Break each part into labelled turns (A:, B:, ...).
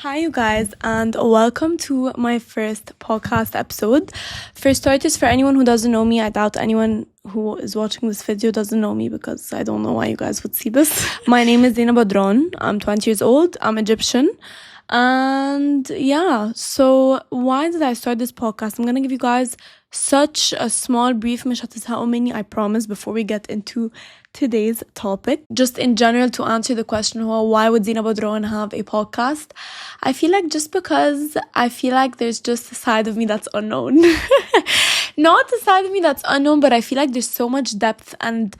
A: Hi, you guys, and welcome to my first podcast episode. For starters, for anyone who doesn't know me, I doubt anyone who is watching this video doesn't know me because I don't know why you guys would see this. My name is Zina Badran. I'm 20 years old. I'm Egyptian. And yeah, so why did I start this podcast? I'm gonna give you guys such a small brief مش هتزهقوا مني, I promise, before we get into today's topic. Just in general, to answer the question, why would Zina Badran have a podcast? I feel like just because I feel like there's just a side of me that's unknown. Not a side of me that's unknown, but I feel like there's so much depth and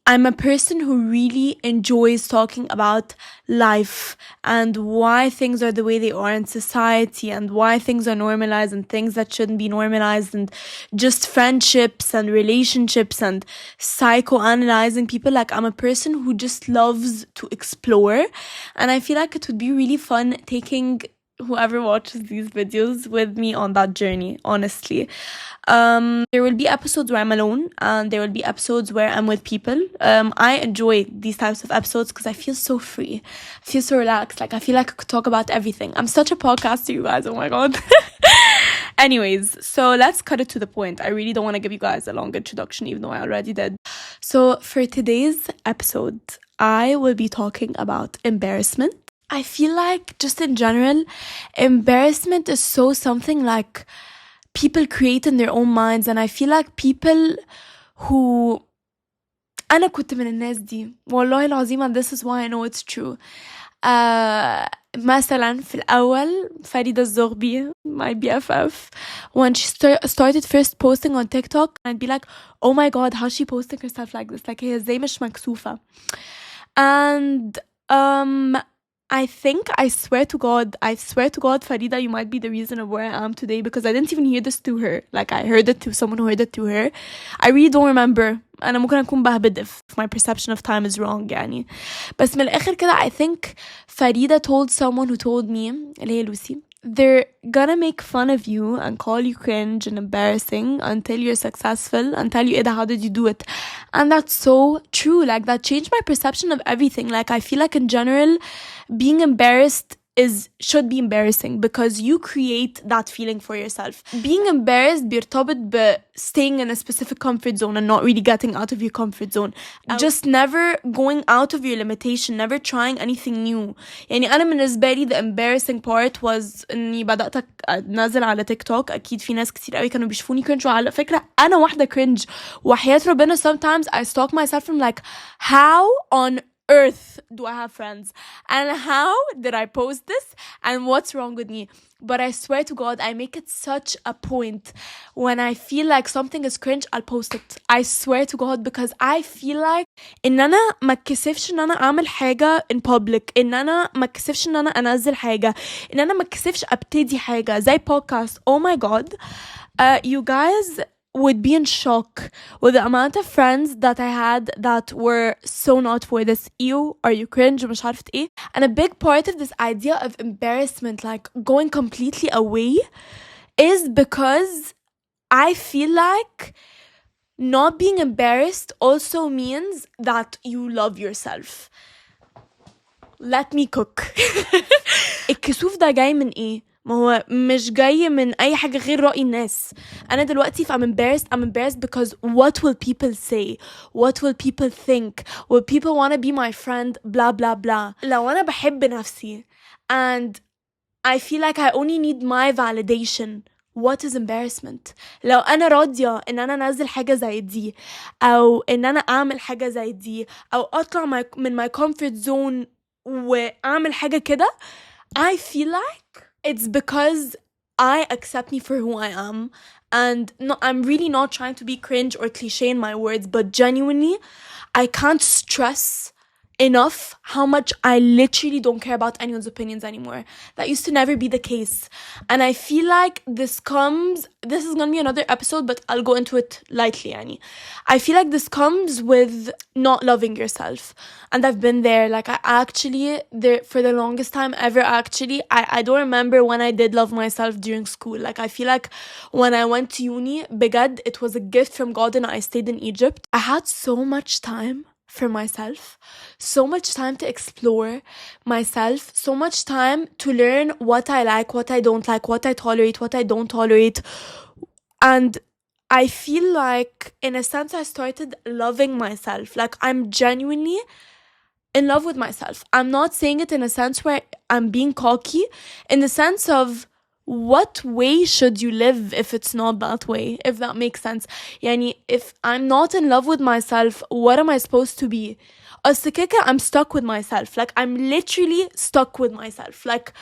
A: I'm a person who really enjoys talking about life and why things are the way they are in society and why things are normalized and things that shouldn't be normalized and just friendships and relationships and psychoanalyzing people. Like, I'm a person who just loves to explore, and I feel like it would be really fun taking whoever watches these videos with me on that journey, honestly. There will be episodes where I'm alone and there will be episodes where I'm with people. I enjoy these types of episodes because I feel so free. I feel so relaxed. Like, I feel like I could talk about everything. I'm such a podcaster, you guys. Oh my God. Anyways, so let's cut it to the point. I really don't want to give you guys a long introduction, even though I already did. So for today's episode, I will be talking about embarrassment. I feel like, just in general, embarrassment is so something like people create in their own minds, and I feel like people who أنا كنت من الناس دي والله العظيم, and this is why I know it's true. مثلا في الأول فريدة الزغبي, my BFF, when she started first posting on TikTok, I'd be like, oh my God, how's she posting herself like this? Like, هي ازاي مش مكسوفة? And I swear to God, Farida, you might be the reason of where I am today, because I didn't even hear this to her. Like, I heard it to someone who heard it to her. I really don't remember. أنا ممكن أكون بهبد if my perception of time is wrong يعني. بس من الآخر كده, I think Farida told someone who told me, اللي هي Lucy, they're gonna make fun of you and call you cringe and embarrassing until you're successful and tell you, Ida, how did you do it? And that's so true. Like, that changed my perception of everything. Like, I feel like in general, being embarrassed should be embarrassing because you create that feeling for yourself. Being embarrassed بيرتبط ب staying in a specific comfort zone and not really getting out of your comfort zone. Just never going out of your limitation, never trying anything new. يعني أنا بالنسبة لي the embarrassing part was إني بدأت أنزل على تيك توك. أكيد في ناس كتير قوي كانوا بيشوفوني cringe, وعلى فكرة أنا واحدة cringe. وحياة ربنا sometimes I stalk myself from like, how on earth do I have friends, and how did I post this, and what's wrong with me? But I swear to God, I make it such a point when I feel like something is cringe, I'll post it. I swear to God, because I feel like إن أنا ما اتكسفش إن أنا أعمل حاجة in public, إن أنا ما اتكسفش إن أنا أنزل حاجة, إن أنا ما اتكسفش أبتدي حاجة زي podcast. Oh my God, you guys would be in shock with the amount of friends that I had that were so not for this. Ew, are you cringe? مش عارفة ايه. And a big part of this idea of embarrassment, like going completely away, is because I feel like not being embarrassed also means that you love yourself. Let me cook. الكسوف ده جاي من ايه؟ ما هو مش جاي من أي حاجة غير رأي الناس. أنا دلوقتي if I'm embarrassed because what will people say? What will people think? Will people want to be my friend? Blah blah blah. لو أنا بحب نفسي and I feel like I only need my validation, what is embarrassment? لو أنا راضية إن أنا أنزل حاجة زي دي, أو إن أنا أعمل حاجة زي دي, أو أطلع من my comfort zone وأعمل حاجة كده, I feel like it's because I accept me for who I am. And no, I'm really not trying to be cringe or cliche in my words, but genuinely, I can't stress enough how much I literally don't care about anyone's opinions anymore. That used to never be the case. And I feel like this is gonna be another episode, but I'll go into it lightly, yani. I feel like this comes with not loving yourself. And I've been there. Like, for the longest time ever, I don't remember when I did love myself during school. Like, I feel like when I went to uni, بجد, it was a gift from God and I stayed in Egypt. I had so much time for myself, so much time to explore myself, so much time to learn what I like, what I don't like, what I tolerate, what I don't tolerate. And I feel like, in a sense, I started loving myself. Like, I'm genuinely in love with myself. I'm not saying it in a sense where I'm being cocky, in the sense of, what way should you live if it's not that way, if that makes sense. Yani, if I'm not in love with myself, what am I supposed to be? Astakeka, I'm stuck with myself. Like, I'm literally stuck with myself. Like,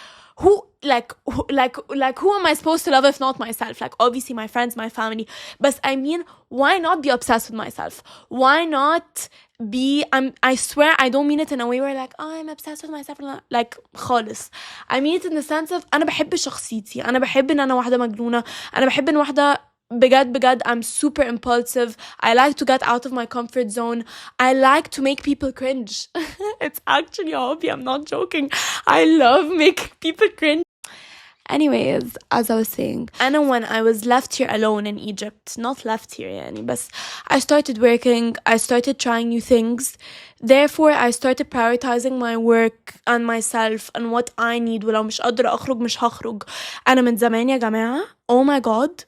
A: who who am I supposed to love if not myself? Like, obviously my friends, my family, but I mean, why not be obsessed with myself? Why not be, I swear I don't mean it in a way where like, oh, I'm obsessed with myself, like خالص. I mean it in the sense of, أنا بحب شخصيتي، أنا بحب إن أنا واحدة مجنونة، أنا بحب إن واحدة بجد I'm super impulsive. I like to get out of my comfort zone. I like to make people cringe. It's actually a hobby, I'm not joking. I love making people cringe. Anyways, as I was saying, and when I was left here alone in Egypt, not left here يعني, but I started working, I started trying new things. Therefore, I started prioritizing my work and myself and what I need. ولو مش قادرة أخرج مش هخرج. أنا من زمان يا جماعة, oh my god,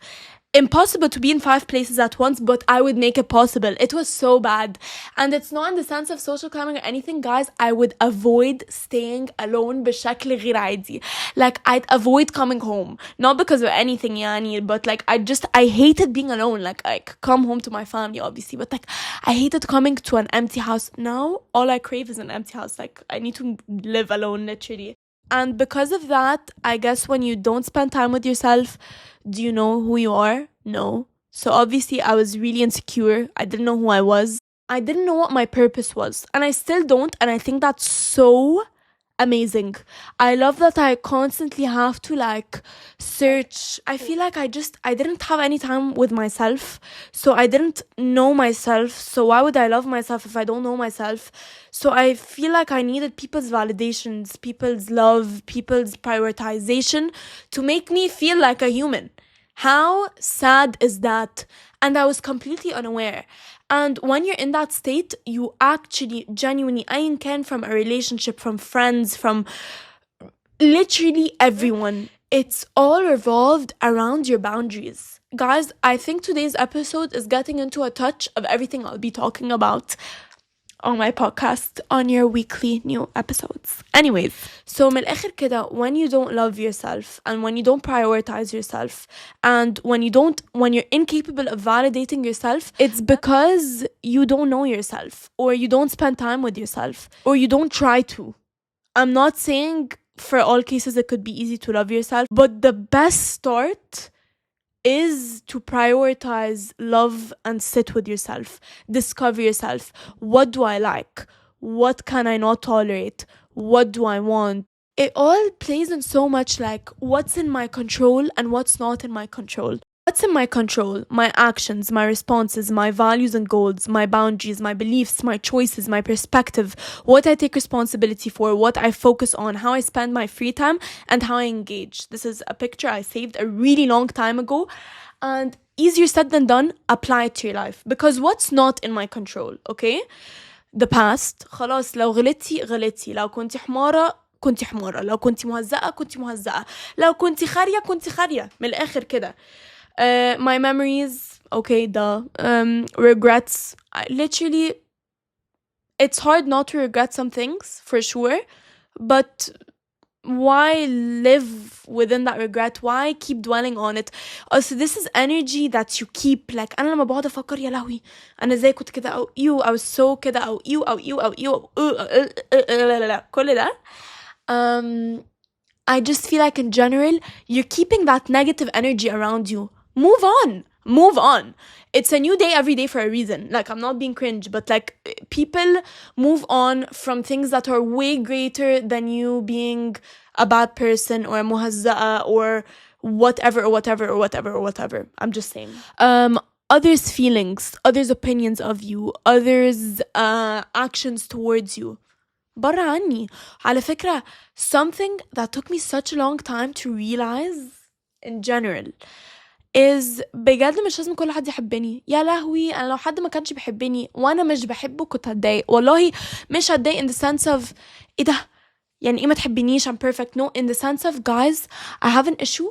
A: impossible to be in 5 places at once, but I would make it possible. It was so bad. And it's not in the sense of social climbing or anything, guys. I would avoid staying alone بشكل غير عادي. Like, I'd avoid coming home. Not because of anything, yani, but like, I hated being alone. Like, I come home to my family, obviously, but like, I hated coming to an empty house. Now, all I crave is an empty house. Like, I need to live alone, literally. And because of that, I guess when you don't spend time with yourself, do you know who you are? No. So obviously I was really insecure. I didn't know who I was. I didn't know what my purpose was. And I still don't. And I think that's so amazing. I love that I constantly have to like search. I feel like I didn't have any time with myself. So I didn't know myself. So why would I love myself if I don't know myself? So I feel like I needed people's validations, people's love, people's prioritization to make me feel like a human. How sad is that? And I was completely unaware. And when you're in that state, you actually genuinely, I can, from a relationship, from friends, from literally everyone, it's all revolved around your boundaries. Guys, I think today's episode is getting into a touch of everything I'll be talking about on my podcast, on your weekly new episodes. Anyways, so من الآخر كده, when you don't love yourself and when you don't prioritize yourself and when you're incapable of validating yourself, it's because you don't know yourself, or you don't spend time with yourself, or you don't try to. I'm not saying for all cases it could be easy to love yourself, but the best start is to prioritize love and sit with yourself. Discover yourself. What do I like? What can I not tolerate? What do I want? It all plays in so much, like, what's in my control and what's not in my control. What's in my control? My actions, my responses, my values and goals, my boundaries, my beliefs, my choices, my perspective, what I take responsibility for, what I focus on, how I spend my free time, and how I engage. This is a picture I saved a really long time ago, and easier said than done. Apply it to your life, because what's not in my control, okay? The past, خلاص لو غلطتي لو كنت حمارة كنت حمارة، لو كنت مهزقة كنت مهزقة، لو كنت خارية كنت خارية، من الآخر كده. My memories, okay, regrets. Literally, it's hard not to regret some things, for sure, but why live within that regret? Why keep dwelling on it? Also, this is energy that you keep. Like, أنا لما بقعد أفكر يا لهوي أنا زي كنت كده، أو يو I was so كده، أو يو أو يو أو يو كل ده. I just feel like in general, you're keeping that negative energy around you. Move on. It's a new day every day for a reason. Like, I'm not being cringe, but like, people move on from things that are way greater than you being a bad person or a muhazza'a or whatever. I'm just saying. Others' feelings, others' opinions of you, others' actions towards you. برا عني. على فكرة, something that took me such a long time to realize in general is بجد مش لازم كل حد يحبني. يا لهوي انا لو حد ما كانش بيحبني وانا مش بحبه كنت هتضايق والله. مش هتضايق in the sense of ايه ده يعني ايه ما تحبنيش I'm perfect. No, in the sense of guys I have an issue.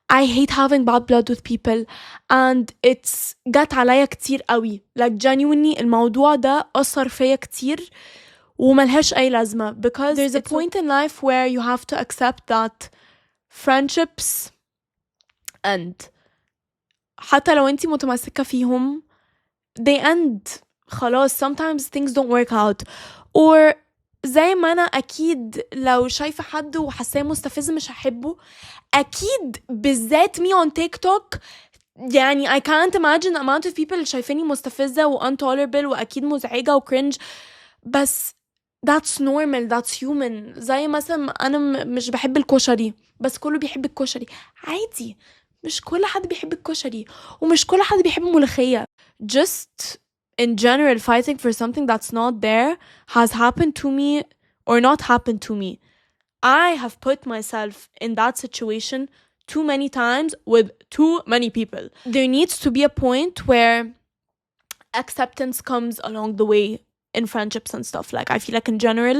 A: I hate having bad blood with people and it's جات عليا كتير قوي. like genuinely الموضوع ده أثر فيا كتير وملهاش أي لازمة because there's a point in life where you have to accept that friendships end. حتى لو انتي متمسكة فيهم they end خلاص. sometimes things don't work out. or زي ما أنا أكيد لو شايفة حد وحاساه مستفز مش هحبه أكيد بالذات me on TikTok يعني I can't imagine the amount of people اللي شايفيني مستفزة و intolerable وأكيد مزعجة و cringe بس that's normal that's human. زي مثلا أنا مش بحب الكشري بس كله بيحب الكشري عادي. مش كل حد بيحب الكشري ومش كل حد بيحب الملوخية. just in general fighting for something that's not there has happened to me or not happened to me. I have put myself in that situation too many times with too many people. There needs to be a point where acceptance comes along the way in friendships and stuff. Like I feel like in general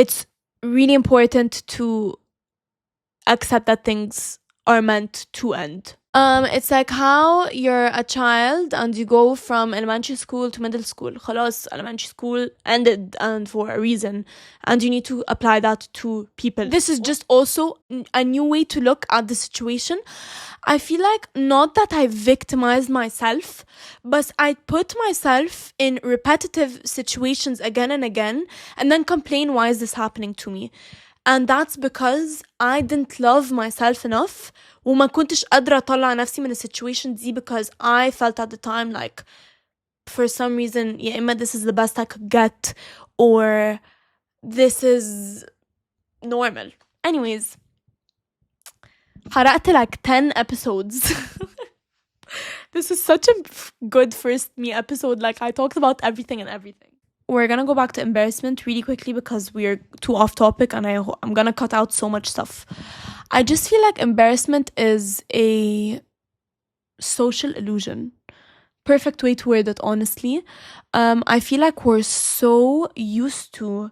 A: it's really important to accept that things are meant to end. It's like how you're a child and you go from elementary school to middle school. خلاص elementary school ended and for a reason and you need to apply that to people. This is just also a new way to look at the situation. I feel like not that I victimized myself but I put myself in repetitive situations again and again and then complain why is this happening to me. And that's because I didn't love myself enough وما كنتش قادرة أطلع نفسي من السituation دي because I felt at the time like for some reason يا إما this is the best I could get or this is normal. Anyways حرقت like 10 episodes. This is such a good first me episode. Like I talked about everything and everything. We're gonna go back to embarrassment really quickly because we're too off topic and I'm gonna cut out so much stuff. I just feel like embarrassment is a social illusion. Perfect way to word it, honestly. I feel like we're so used to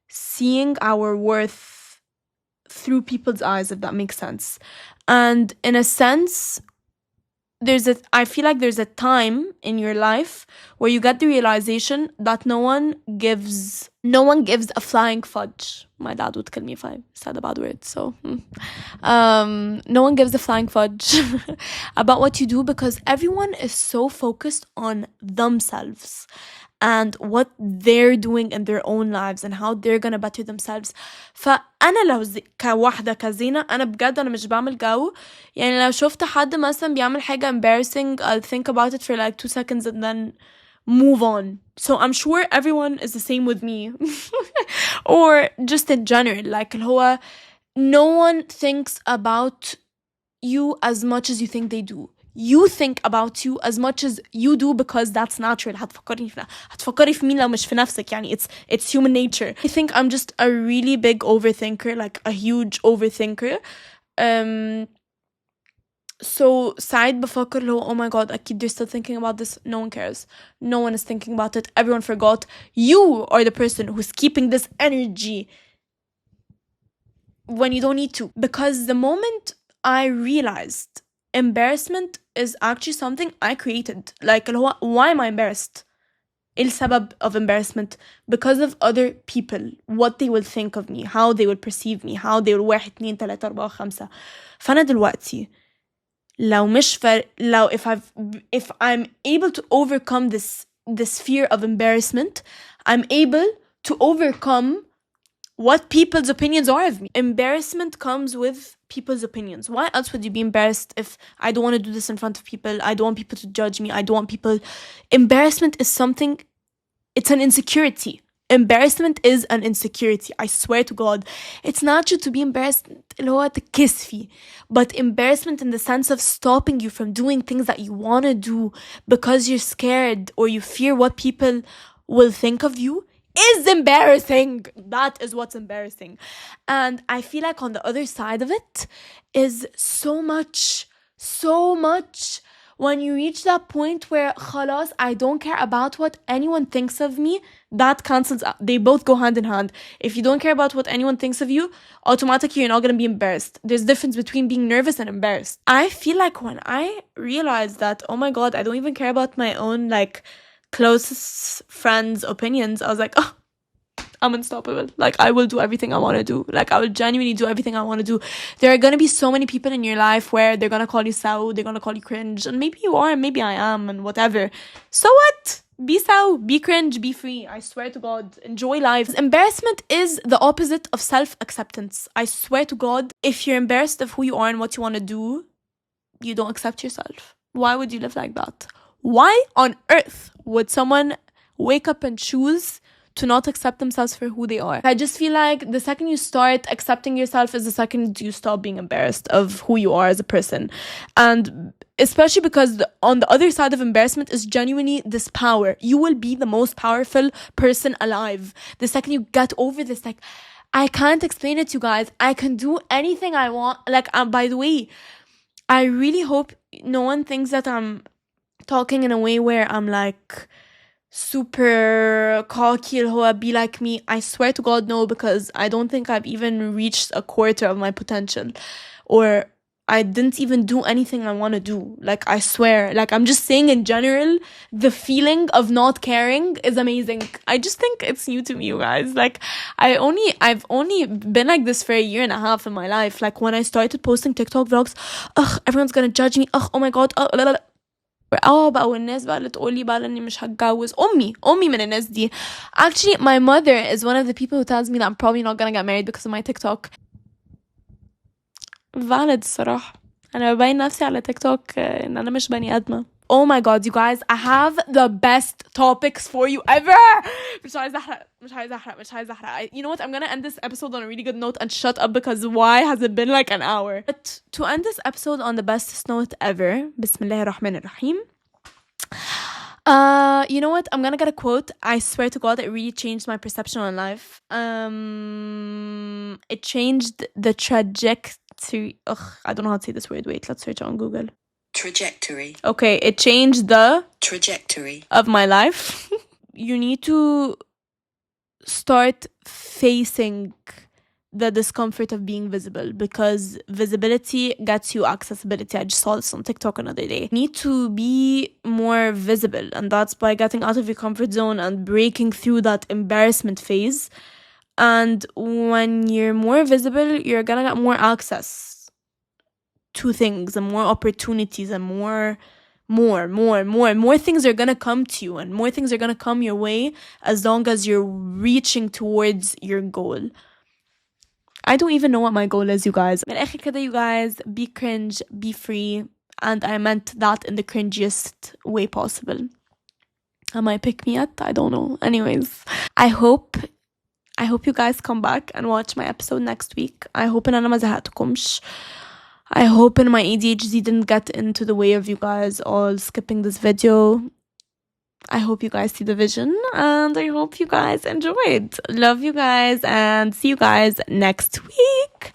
A: seeing our worth through people's eyes, if that makes sense. And in a sense, I feel like there's a time in your life where you get the realization that no one gives a flying fudge. My dad would kill me if I said a bad word, so no one gives a flying fudge about what you do because everyone is so focused on themselves and what they're doing in their own lives and how they're gonna better themselves. فأنا لو كواحدة كزينة أنا بجد أنا مش بعمل جو. يعني لو شفت حد مثلا بيعمل حاجة embarrassing I'll think about it for like 2 seconds and then move on. So I'm sure everyone is the same with me. Or just in general like اللي هو no one thinks about you as much as you think they do. You think about you as much as you do because that's natural. هتفكري في مين لو مش في نفسك يعني it's human nature. I think I'm just a really big overthinker, like a huge overthinker. So ساعات بفكر اللي هو oh my god أكيد you're still thinking about this. No one cares. No one is thinking about it. Everyone forgot. You are the person who's keeping this energy when you don't need to. Because the moment I realized embarrassment is actually something I created. Like why am I embarrassed? إيه السبب of embarrassment? Because of other people, what they will think of me, how they will perceive me, how they will 1 2 3 4 5. فأنا دلوقتي لو if I'm able to overcome this fear of embarrassment, I'm able to overcome what people's opinions are of me. Embarrassment comes with people's opinions. Why else would you be embarrassed if I don't want to do this in front of people? I don't want people to judge me. I don't want people... Embarrassment is something... It's an insecurity. Embarrassment is an insecurity. I swear to God. It's natural to be embarrassed اللي هو تكس فيه. But embarrassment in the sense of stopping you from doing things that you want to do because you're scared or you fear what people will think of you is embarrassing. That is what's embarrassing. And I feel like on the other side of it is so much so much. When you reach that point where خلاص, I don't care about what anyone thinks of me, that cancels out. They both go hand in hand. If you don't care about what anyone thinks of you, automatically you're not going to be embarrassed. There's a difference between being nervous and embarrassed. I feel like when I realized that, oh my God, I don't even care about my own like closest friends' opinions, I was like, oh, I'm unstoppable. Like, I will do everything I want to do. Like, I will genuinely do everything I want to do. There are going to be so many people in your life where they're going to call you sow, they're going to call you cringe, and maybe you are, maybe I am, and whatever. So what? Be sow, be cringe, be free. I swear to God, enjoy life. Embarrassment is the opposite of self-acceptance. I swear to God, if you're embarrassed of who you are and what you want to do, you don't accept yourself. Why would you live like that? Why on earth would someone wake up and choose to not accept themselves for who they are? I just feel like the second you start accepting yourself is the second you stop being embarrassed of who you are as a person. And especially because on the other side of embarrassment is genuinely this power. You will be the most powerful person alive. The second you get over this, like, I can't explain it to you guys. I can do anything I want. Like, by the way, I really hope no one thinks that I'm talking in a way where I'm like super cocky, who be like me. I swear to God, no, because I don't think I've even reached a quarter of my potential, or I didn't even do anything I want to do. Like, I swear, like, I'm just saying in general, the feeling of not caring is amazing. I just think it's new to me, you guys. Like, I've only been like this for a year and a half in my life. Like, when I started posting TikTok vlogs, everyone's gonna judge me. Oh my God. بقى والناس بقى اللي تقولي بقى اني مش هتجوز. امي من الناس دي. Actually, my mother is one of the people who tells me that I'm probably not gonna get married because of my TikTok. valid الصراحة. أنا ببين نفسي على تيك توك إن أنا مش بني آدمة. Oh my God, you guys, I have the best topics for you ever. مش عايزة أحرق. You know what? I'm gonna end this episode on a really good note and shut up, because why has it been like an hour? But to end this episode on the bestest note ever, بسم الله الرحمن الرحيم. You know what? I'm gonna get a quote. I swear to God, it really changed my perception on life. It changed the trajectory. I don't know how to say this word. Wait, let's search it on Google.
B: Trajectory.
A: Okay, it changed the
B: trajectory
A: of my life. You need to start facing the discomfort of being visible, because visibility gets you accessibility. I just saw this on TikTok another day. You need to be more visible, and that's by getting out of your comfort zone and breaking through that embarrassment phase. And when you're more visible, you're gonna get more access to things and more opportunities and more things are gonna come to you, and more things are gonna come your way as long as you're reaching towards your goal. I don't even know what my goal is, you guys. من الآخر كده, you guys, be cringe, be free, and I meant that in the cringiest way possible. Am I pick me yet? I don't know. Anyways, I hope you guys come back and watch my episode next week. I hope إن أنا ما زهقتكمش. I hope my ADHD didn't get into the way of you guys all skipping this video. I hope you guys see the vision, and I hope you guys enjoyed. Love you guys, and see you guys next week.